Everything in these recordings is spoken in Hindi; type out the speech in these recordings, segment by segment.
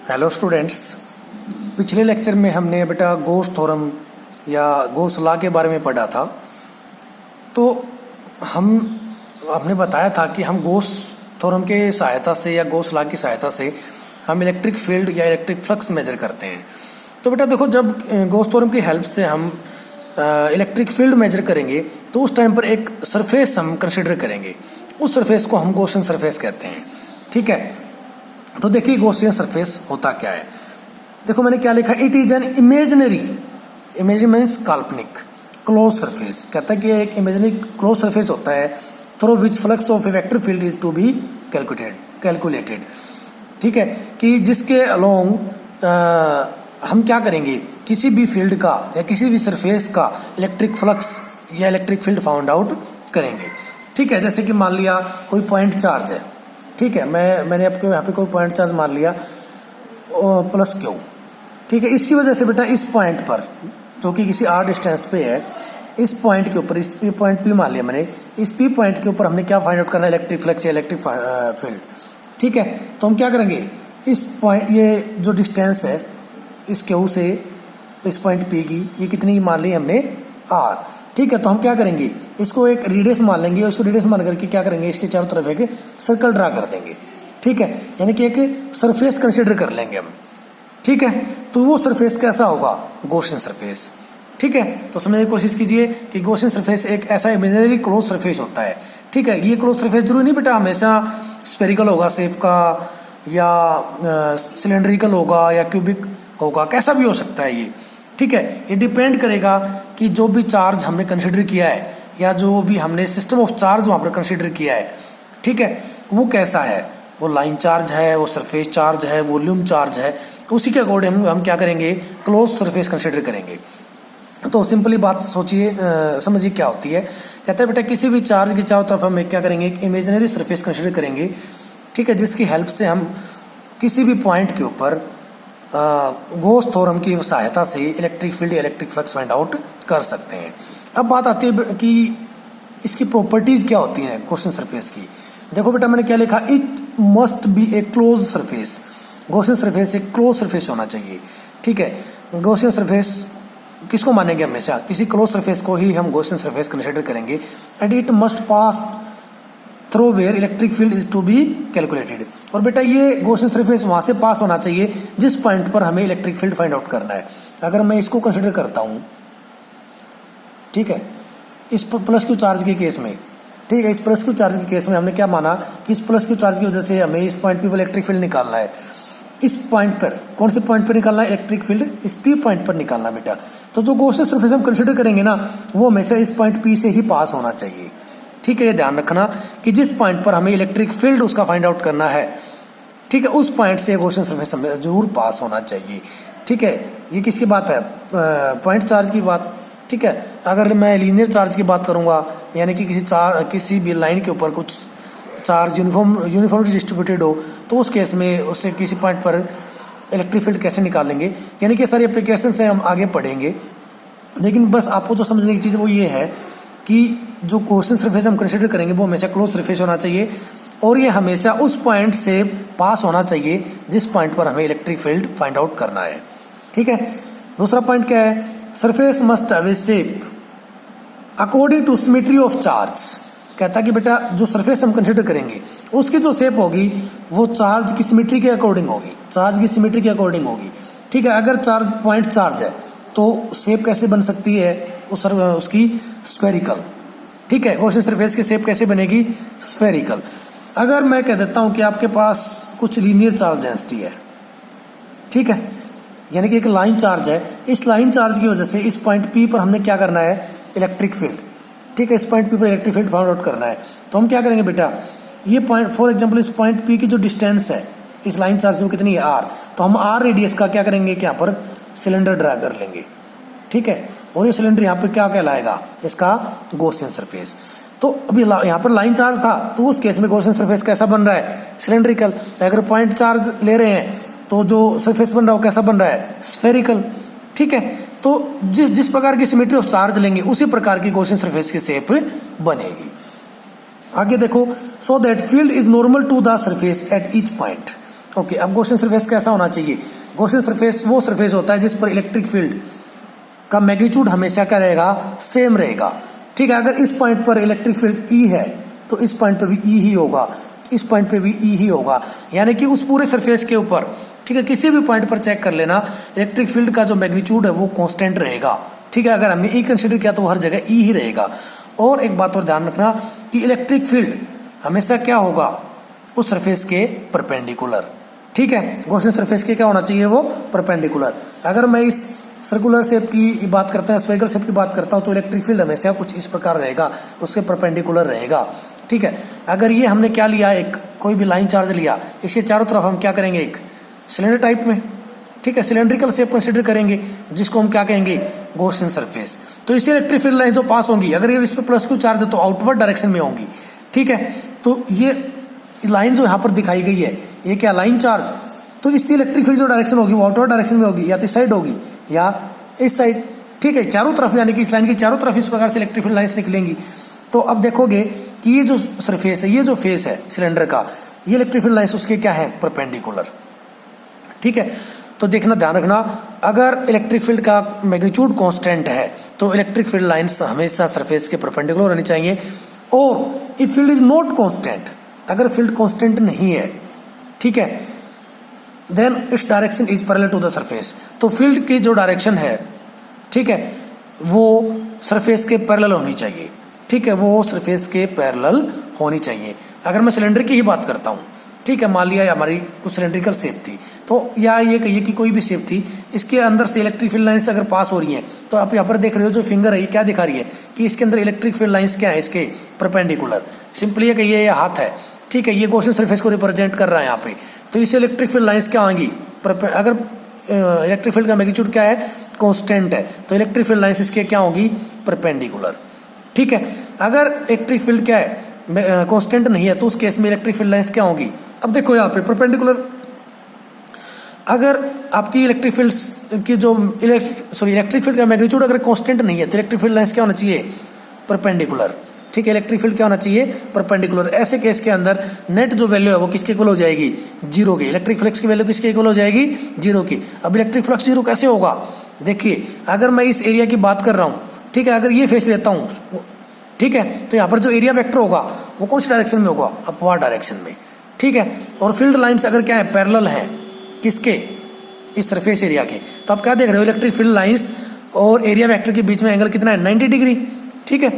हेलो स्टूडेंट्स, पिछले लेक्चर में हमने बेटा गॉस थ्योरम या गॉस लॉ के बारे में पढ़ा था। तो हमने बताया था कि हम गॉस थ्योरम के सहायता से या गॉस लॉ की सहायता से हम इलेक्ट्रिक फील्ड या इलेक्ट्रिक फ्लक्स मेजर करते हैं। तो बेटा देखो, जब गॉस थ्योरम की हेल्प से हम इलेक्ट्रिक फील्ड मेजर करेंगे तो उस टाइम पर एक सरफेस हम कंसिडर करेंगे। उस सरफेस को हम गॉसियन सरफेस कहते हैं। ठीक है, तो देखिए गॉसियन सरफेस होता क्या है। देखो मैंने क्या लिखा, it is an imaginary, imaginary means काल्पनिक, क्लोज सरफेस। कहता है कि एक इमेजिनरी क्लोज सरफेस होता है through which flux of a vector field is to be calculated. ठीक है, कि जिसके अलोंग हम क्या करेंगे, किसी भी फील्ड का या किसी भी सरफेस का इलेक्ट्रिक फ्लक्स या इलेक्ट्रिक फील्ड फाउंड आउट करेंगे। ठीक है, जैसे कि मान लिया कोई पॉइंट चार्ज है। ठीक है, मैंने आपको यहाँ पे कोई पॉइंट चार्ज मान लिया प्लस क्यू। ठीक है, इसकी वजह से बेटा इस पॉइंट पर जो कि किसी आर डिस्टेंस पे है, इस पॉइंट के ऊपर, इस पॉइंट पी मान लिया मैंने, इस पी पॉइंट के ऊपर हमने क्या फाइंड आउट करना है, इलेक्ट्रिक फ्लक्स या इलेक्ट्रिक फील्ड। ठीक है, तो हम क्या करेंगे, इस पॉइंट, ये जो डिस्टेंस है इस क्यू से इस पॉइंट पी की, ये कितनी मान ली हमने, आर। ठीक है, तो हम क्या करेंगे, इसको एक रेडियस मान लेंगे और इसको रेडियस मान करके क्या करेंगे, इसके चारों तरफ एक सर्कल ड्रा कर देंगे। ठीक है, यानी कि एक सरफेस कंसीडर कर लेंगे हम। ठीक है, तो वो सरफेस कैसा होगा, गॉसियन सरफेस। ठीक है, तो समझने की कोशिश कीजिए कि गॉसियन सरफेस एक ऐसा इमेजिनरी क्लोज सरफेस होता है। ठीक है, ये क्लोज सरफेस जरूरी नहीं बेटा हमेशा स्फेरिकल होगा शेप का, या सिलेंड्रिकल होगा, या क्यूबिक होगा, कैसा भी हो सकता है ये। ठीक है, ये डिपेंड करेगा कि जो भी चार्ज हमने कंसीडर किया है या जो भी हमने सिस्टम ऑफ चार्ज वहां पर कंसीडर किया है, ठीक है, वो कैसा है, वो लाइन चार्ज है, वो सरफेस चार्ज है, वॉल्यूम चार्ज है, तो उसी के अकॉर्डिंग हम क्या करेंगे, क्लोज सरफेस कंसीडर करेंगे। तो सिंपली बात सोचिए, समझिए क्या होती है। कहता है बेटा किसी भी चार्ज की चारों तरफ हम क्या करेंगे, एक इमेजिनरी सरफेस कंसीडर करेंगे। ठीक है, जिसकी हेल्प से हम किसी भी पॉइंट के ऊपर गॉस थ्योरम की सहायता से इलेक्ट्रिक फील्ड या इलेक्ट्रिक फ्लक्स फाइंड आउट कर सकते हैं। अब बात आती है कि इसकी प्रॉपर्टीज क्या होती हैं गॉसियन सरफेस की। देखो बेटा मैंने क्या लिखा, it must be A close surface. Gaussian surface एक क्लोज सरफेस होना चाहिए। ठीक है, गॉसियन सरफेस किसको मानेंगे, हमेशा किसी क्लोज सरफेस को ही हम गॉसियन सरफेस कंसीडर करेंगे। And it must pass through where electric field is to be calculated. और बेटा ये गॉसियन सरफेस वहां से पास होना चाहिए जिस पॉइंट पर हमें इलेक्ट्रिक फील्ड फाइंड आउट करना है। अगर मैं इसको कंसीडर करता हूं, ठीक है, इस प्लस क्यू चार्ज के केस में, ठीक है, इस प्लस क्यू चार्ज के केस में हमने क्या माना कि इस प्लस क्यू चार्ज की वजह से हमें इस पॉइंट पर इलेक्ट्रिक फील्ड निकालना है। इस पॉइंट पर, कौन से पॉइंट पर निकालना है, इलेक्ट्रिक फील्ड इस पी पॉइंट पर निकालना बेटा। तो जो गॉसियन सरफेस हम कंसीडर करेंगे ना, वो हमेशा इस पॉइंट पी से ही पास होना चाहिए। ठीक है, ये ध्यान रखना कि जिस पॉइंट पर हमें इलेक्ट्रिक फील्ड उसका फाइंड आउट करना है, ठीक है, उस पॉइंट से गॉसियन सरफेस हमें जरूर पास होना चाहिए। ठीक है, ये किसकी बात है, पॉइंट चार्ज की बात। ठीक है, अगर मैं लीनियर चार्ज की बात करूंगा, यानी कि किसी भी लाइन के ऊपर कुछ चार्ज यूनिफॉर्मली डिस्ट्रीब्यूटेड हो, तो उस केस में उससे किसी पॉइंट पर इलेक्ट्रिक फील्ड कैसे निकालेंगे, यानी कि सारी एप्लीकेशन से हम आगे पढ़ेंगे। लेकिन बस आपको जो समझने की चीज़ वो ये है कि जो गॉसियन सरफेस हम कंसीडर करेंगे वो हमेशा क्लोज सरफेस होना चाहिए, और ये हमेशा उस पॉइंट से पास होना चाहिए जिस पॉइंट पर हमें इलेक्ट्रिक फील्ड फाइंड आउट करना है। ठीक है, दूसरा पॉइंट क्या है, surface must have A shape according to symmetry of charge. कहता कि बेटा जो सरफेस हम कंसीडर करेंगे उसकी जो शेप होगी वो चार्ज की सिमेट्री के अकॉर्डिंग होगी, चार्ज की सिमेट्री के अकॉर्डिंग होगी। ठीक है, अगर चार्ज पॉइंट चार्ज है तो शेप कैसे बन सकती है उसकी, स्फेरिकल। ठीक है, गॉसियन सरफेस की शेप कैसे बनेगी, स्फेरिकल। अगर मैं कह देता हूं कि आपके पास कुछ लीनियर चार्ज डेंसिटी है, ठीक है, यानी कि एक लाइन चार्ज है, इस लाइन चार्ज की वजह से इस पॉइंट पी पर हमने क्या करना है, इलेक्ट्रिक फील्ड। ठीक है, इस पॉइंट पी पर इलेक्ट्रिक फील्ड फाइंड आउट करना है। तो हम क्या करेंगे बेटा, ये पॉइंट, फॉर एग्जांपल इस पॉइंट पी की जो डिस्टेंस है इस लाइन चार्ज से कितनी है, आर, तो हम आर रेडियस का क्या करेंगे कि यहाँ पर सिलेंडर ड्रा कर लेंगे। ठीक है, और ये सिलेंडर यहाँ पे क्या कहलाएगा, इसका गॉसियन सरफेस। तो अभी यहाँ पर लाइन चार्ज था, तो उस केस में गॉसियन सरफेस कैसा बन रहा है, सिलेंड्रिकल। अगर पॉइंट चार्ज ले रहे हैं तो जो सरफेस बन रहा है वो कैसा बन रहा है, स्फेरिकल। ठीक है, तो जिस प्रकार की सिमेट्री ऑफ चार्ज लेंगे उसी प्रकार की गॉसियन सरफेस की शेप बनेगी। आगे देखो, so that field is normal to the surface at each point. Okay, अब गॉसियन सरफेस कैसा होना चाहिए? गॉसियन सरफेस वो सरफेस होता है जिस पर इलेक्ट्रिक फील्ड का मैग्नीट्यूड हमेशा क्या रहेगा? सेम रहेगा। ठीक है, अगर इस पॉइंट पर इलेक्ट्रिक फील्ड ई है तो इस पॉइंट पर भी ई ही होगा, इस पॉइंट पे भी ई ही होगा, यानी कि उस पूरे सरफेस के ऊपर, ठीक है, किसी भी पॉइंट पर चेक कर लेना, इलेक्ट्रिक फील्ड का जो मैग्नीट्यूड है वो कांस्टेंट रहेगा। ठीक है, अगर हमने ई कंसीडर किया तो वो हर जगह ई ही रहेगा। और एक बात और ध्यान रखना कि इलेक्ट्रिक फील्ड हमेशा क्या होगा? उस सरफेस के परपेंडिकुलर। ठीक है, गॉसियन सरफेस के क्या होना चाहिए? वो परपेंडिकुलर। अगर मैं इस सर्कुलर शेप की बात करते हैं, स्फेरिकल शेप की बात करता हूं, तो इलेक्ट्रिक फील्ड हमेशा कुछ इस प्रकार रहेगा, उसके परपेंडिकुलर रहेगा। ठीक है, अगर ये हमने क्या लिया, एक कोई भी लाइन चार्ज लिया, इसके चारों तरफ हम क्या करेंगे? एक सिलेंडर टाइप में, ठीक है, सिलेंड्रिकल शेप कंसीडर करेंगे, जिसको हम क्या कहेंगे? Gaussian surface. तो इससे इलेक्ट्रिक फील्ड लाइन जो पास होंगी, अगर ये इस पर प्लस क्यू चार्ज है तो आउटवर्ड डायरेक्शन में होंगी। ठीक है, तो ये लाइन जो यहाँ पर दिखाई गई है, ये क्या लाइन चार्ज, तो इससे इलेक्ट्रिक फील्ड जो डायरेक्शन होगी वो आउटवर्ड डायरेक्शन में होगी, या तो इस साइड होगी या इस साइड। ठीक है, चारों तरफ, यानी कि इस लाइन की चारों तरफ इस प्रकार से इलेक्ट्रिक फील्ड लाइन्स निकलेंगी। तो अब देखोगे कि ये जो सरफेस है, ये जो फेस है सिलेंडर का, ये इलेक्ट्रिक फील्ड लाइन्स उसके क्या है? परपेंडिकुलर। ठीक है, तो देखना, ध्यान रखना, अगर इलेक्ट्रिक फील्ड का मैग्नीट्यूड कांस्टेंट है तो इलेक्ट्रिक फील्ड लाइन्स हमेशा सरफेस के परपेंडिकुलर होनी चाहिए। और if field is not constant, अगर फील्ड कांस्टेंट नहीं है, ठीक है, then its direction is parallel to the surface, तो फील्ड की जो डायरेक्शन है, ठीक है, वो सरफेस के पैरेलल होनी चाहिए। ठीक है, वो सरफेस के पैरेलल होनी चाहिए। अगर मैं सिलेंडर की ही बात करता हूं, ठीक है, मान लिया हमारी कुछ सिलेंड्रिकल शेप थी, तो या ये कहिए कि कोई भी शेप थी, इसके अंदर से इलेक्ट्रिक फील्ड लाइन्स अगर पास हो रही हैं, तो आप यहाँ पर देख रहे हो जो फिंगर है ये क्या दिखा रही है कि इसके अंदर इलेक्ट्रिक फील्ड लाइन्स क्या है? इसके परपेंडिकुलर। सिंपली ये कहिए ये हाथ है, ठीक है, ये गॉसियन सरफेस को रिप्रेजेंट कर रहा है यहाँ पे, तो इससे इलेक्ट्रिक फील्ड लाइन्स क्या आएंगी? अगर इलेक्ट्रिक फील्ड का मैग्नीट्यूड क्या है? कांस्टेंट है, तो इलेक्ट्रिक फील्ड लाइन्स इसके क्या होगी? परपेंडिकुलर। ठीक है, अगर इलेक्ट्रिक फील्ड क्या है? कांस्टेंट नहीं है, तो उस केस में इलेक्ट्रिक फील्ड लाइन्स क्या होगी? अब देखो यहाँ पे परपेंडिकुलर, अगर आपकी इलेक्ट्रिक फील्ड की जो इलेक्ट्रिक फील्ड का मैग्नीट्यूड अगर कांस्टेंट नहीं है तो इलेक्ट्रिक फील्ड लाइन्स क्या होना चाहिए? परपेंडिकुलर। ठीक है, इलेक्ट्रिक फील्ड क्या होना चाहिए? परपेंडिकुलर। ऐसे केस के अंदर नेट जो वैल्यू है वो किसके इक्वल हो जाएगी? जीरो की। इलेक्ट्रिक फ्लक्स की वैल्यू किसके इक्वल हो जाएगी? जीरो की। अब इलेक्ट्रिक फ्लक्स जीरो कैसे होगा? देखिए, अगर मैं इस एरिया की बात कर रहा हूं, ठीक है, अगर ये फेस लेता हूं, ठीक है, तो यहाँ पर जो एरिया वेक्टर होगा वो कौन सी डायरेक्शन में होगा? अपवर्ड डायरेक्शन में। ठीक है, और फील्ड लाइन्स अगर क्या है? पैरेलल है किसके? इस सरफेस एरिया के। तो आप क्या देख रहे हो? इलेक्ट्रिक फील्ड लाइन्स और एरिया वेक्टर के बीच में एंगल कितना है? 90 डिग्री। ठीक है,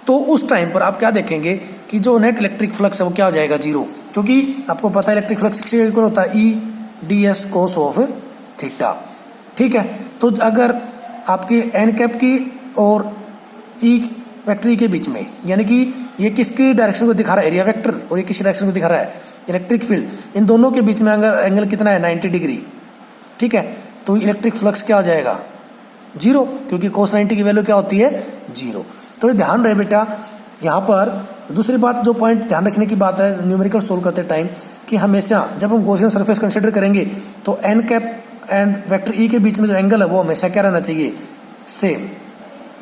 तो उस टाइम पर आप क्या देखेंगे कि जो नेट इलेक्ट्रिक फ्लक्स है वो क्या हो जाएगा? जीरो, क्योंकि आपको पता है इलेक्ट्रिक फ्लक्स किसके इक्वल होता है? E D S cos of theta. ठीक है, तो अगर आपके एन कैप की और ई वेक्टर के बीच में, यानी कि ये किसकी डायरेक्शन को दिखा रहा है? एरिया वेक्टर, और ये किसकी डायरेक्शन को दिखा रहा है? Electric field. इन दोनों के बीच में अगर एंगल कितना है? 90 डिग्री। ठीक है, तो इलेक्ट्रिक फ्लक्स क्या हो जाएगा? जीरो, क्योंकि कोस 90 की वैल्यू क्या होती है? जीरो। तो ये ध्यान रहे बेटा, यहाँ पर दूसरी बात जो पॉइंट ध्यान रखने की बात है न्यूमेरिकल सोल्व करते टाइम, कि हमेशा जब हम गॉसियन सरफेस कंसीडर करेंगे तो N cap and vector E के बीच में जो एंगल है वो हमेशा क्या रहना चाहिए? सेम।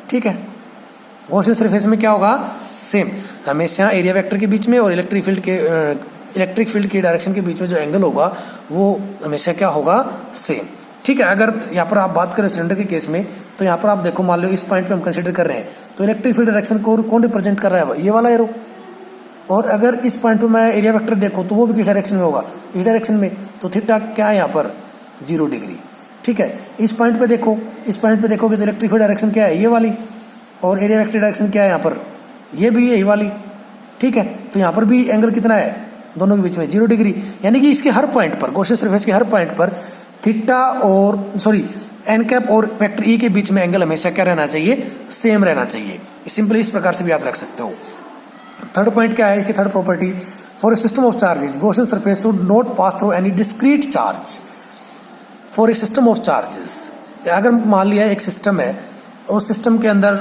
ठीक है, गॉसियन सरफेस में क्या होगा? सेम। हमेशा एरिया वेक्टर के बीच में और इलेक्ट्रिक फील्ड की डायरेक्शन के बीच में जो एंगल होगा वो हमेशा क्या होगा? सेम। ठीक है, अगर यहाँ पर आप बात करें सिलेंडर के केस में, तो यहाँ पर आप देखो, मान लो इस पॉइंट पे हम कंसीडर कर रहे हैं, तो इलेक्ट्रिक फील्ड डायरेक्शन को कौन रिप्रेजेंट कर रहा है? ये वाला एरो। और अगर इस पॉइंट पे मैं एरिया वेक्टर देखो तो वो भी किस डायरेक्शन में होगा? इस डायरेक्शन में। तो थीटा क्या है यहाँ पर? 0 डिग्री। ठीक है, इस पॉइंट पे देखो, इस पॉइंट पे देखोगे तो इलेक्ट्रिक फील्ड डायरेक्शन क्या है? ये वाली। और एरिया वेक्टर डायरेक्शन क्या है यहाँ पर? ये भी यही वाली। ठीक है, तो यहाँ पर भी एंगल कितना है दोनों के बीच में? 0 डिग्री। यानी कि इसके हर पॉइंट पर, गॉसियन सरफेस के हर पॉइंट पर थीटा और एन कैप और वेक्टर ई के बीच में एंगल हमेशा क्या रहना चाहिए? सेम रहना चाहिए। सिंपली इस प्रकार से भी याद रख सकते हो। थर्ड पॉइंट क्या है इसकी? Third property, for a system of charges Gaussian surface should not pass through any discrete charge. For a system of charges, अगर मान लिया एक सिस्टम है, उस सिस्टम के अंदर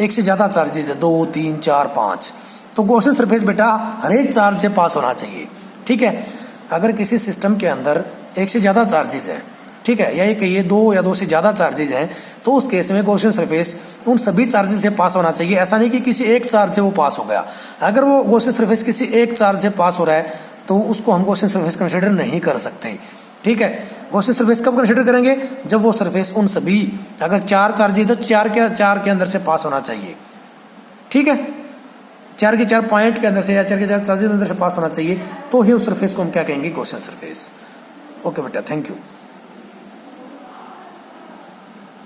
एक से ज्यादा चार्जेस है, 2, 3, 4, 5, तो गॉसियन सरफेस बेटा हर एक चार्ज से पास होना चाहिए। ठीक है, अगर किसी सिस्टम के अंदर एक से ज्यादा चार्जेस है, ठीक है, या ये कहिए 2 या 2 से ज्यादा चार्जेस हैं, तो उस केस में गॉसियन सरफेस उन सभी चार्जेस से पास होना चाहिए। ऐसा नहीं कि किसी एक चार्ज से वो पास हो गया। अगर वो गॉसियन सरफेस किसी एक चार्ज से पास हो रहा है तो उसको हम गॉसियन सरफेस कंसिडर नहीं कर सकते। ठीक है, गॉसियन सरफेस कब कंसिडर करेंगे, जब वो सरफेस उन सभी, अगर 4 चार्जेस तो 4 के अंदर से पास होना चाहिए। ठीक है, 4 के 4 पॉइंट के अंदर से या 4 के 4 चार्जेस के अंदर से पास होना चाहिए, तो ही उस सरफेस को हम क्या कहेंगे, गॉसियन सरफेस। ओके बेटा, थैंक यू।